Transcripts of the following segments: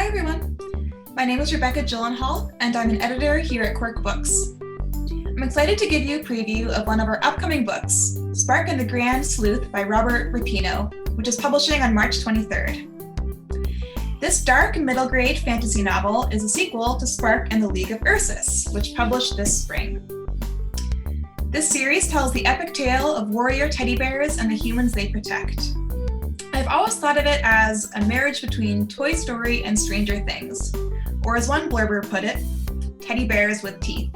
everyone. My name is Rebecca Gyllenhaal, and I'm an editor here at Quirk Books. I'm excited to give you a preview of one of our upcoming books, Spark and the Grand Sleuth by Robert Repino, which is publishing on March 23rd. This dark middle grade fantasy novel is a sequel to Spark and the League of Ursus, which published this spring. This series tells the epic tale of warrior teddy bears and the humans they protect. I've always thought of it as a marriage between Toy Story and Stranger Things, or as one blurber put it, teddy bears with teeth.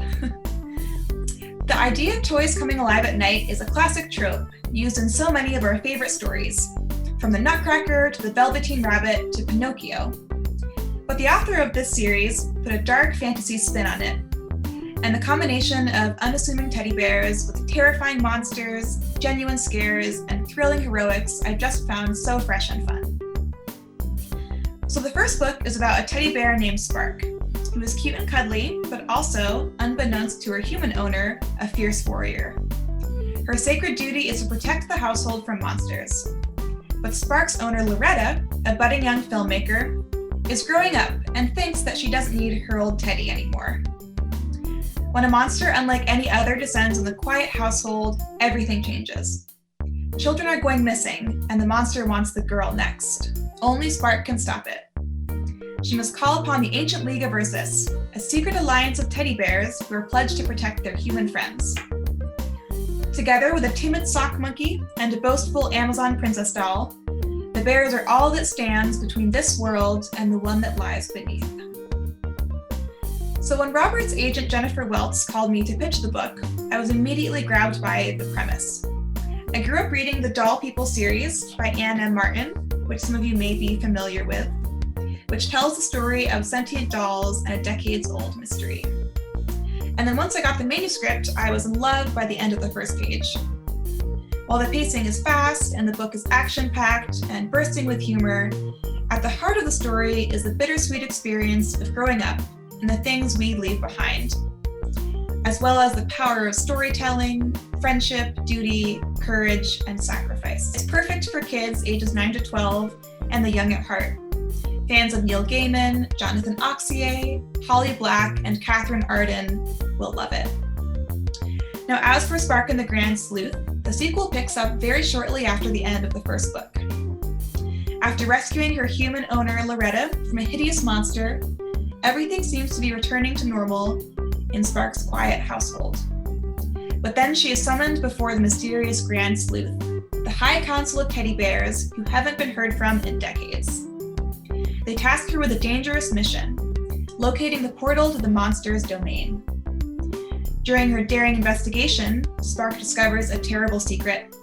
The idea of toys coming alive at night is a classic trope used in so many of our favorite stories, from the Nutcracker to the Velveteen Rabbit to Pinocchio. But the author of this series put a dark fantasy spin on it, and the combination of unassuming teddy bears with terrifying monsters, genuine scares, and thrilling heroics I just found so fresh and fun. So the first book is about a teddy bear named Spark, who is cute and cuddly, but also, unbeknownst to her human owner, a fierce warrior. Her sacred duty is to protect the household from monsters. But Spark's owner, Loretta, a budding young filmmaker, is growing up and thinks that she doesn't need her old teddy anymore. When a monster unlike any other descends on the quiet household, everything changes. Children are going missing, and the monster wants the girl next. Only Spark can stop it. She must call upon the ancient League of Ursus, a secret alliance of teddy bears who are pledged to protect their human friends. Together with a timid sock monkey and a boastful Amazon princess doll, the bears are all that stands between this world and the one that lies beneath. So when Robert's agent Jennifer Welts called me to pitch the book, I was immediately grabbed by the premise. I grew up reading the Doll People series by Anne M. Martin, which some of you may be familiar with, which tells the story of sentient dolls and a decades-old mystery. And then once I got the manuscript, I was in love by the end of the first page. While the pacing is fast and the book is action-packed and bursting with humor, at the heart of the story is the bittersweet experience of growing up and the things we leave behind, as well as the power of storytelling, friendship, duty, courage, and sacrifice. It's perfect for kids ages 9 to 12 and the young at heart. Fans of Neil Gaiman, Jonathan Auxier, Holly Black, and Catherine Arden will love it. Now, as for Spark and the Grand Sleuth, the sequel picks up very shortly after the end of the first book. After rescuing her human owner, Loretta, from a hideous monster, everything seems to be returning to normal in Spark's quiet household. But then she is summoned before the mysterious Grand Sleuth, the High Council of Teddy Bears who haven't been heard from in decades. They task her with a dangerous mission, locating the portal to the monster's domain. During her daring investigation, Spark discovers a terrible secret.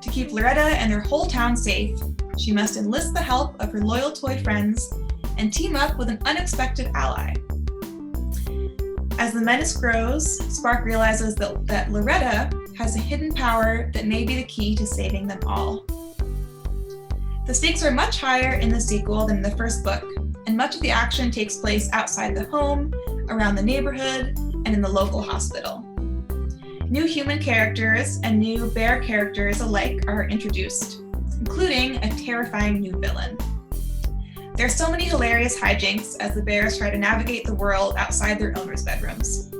To keep Loretta and their whole town safe, she must enlist the help of her loyal toy friends and team up with an unexpected ally. As the menace grows, Spark realizes that Loretta has a hidden power that may be the key to saving them all. The stakes are much higher in the sequel than in the first book, and much of the action takes place outside the home, around the neighborhood, and in the local hospital. New human characters and new bear characters alike are introduced, including a terrifying new villain. There are so many hilarious hijinks as the bears try to navigate the world outside their owners' bedrooms.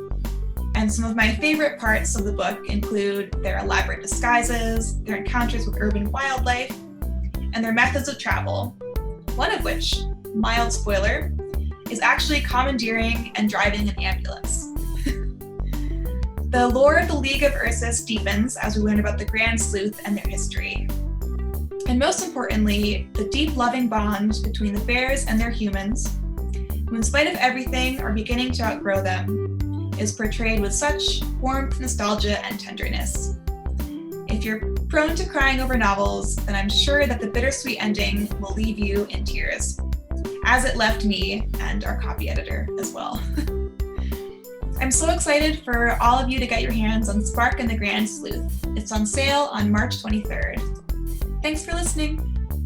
And some of my favorite parts of the book include their elaborate disguises, their encounters with urban wildlife, and their methods of travel, one of which, mild spoiler, is actually commandeering and driving an ambulance. The lore of the League of Ursus deepens as we learn about the Grand Sleuth and their history. And most importantly, the deep loving bond between the bears and their humans, who in spite of everything are beginning to outgrow them, is portrayed with such warmth, nostalgia, and tenderness. If you're prone to crying over novels, then I'm sure that the bittersweet ending will leave you in tears, as it left me and our copy editor as well. I'm so excited for all of you to get your hands on Spark and the Grand Sleuth. It's on sale on March 23rd. Thanks for listening.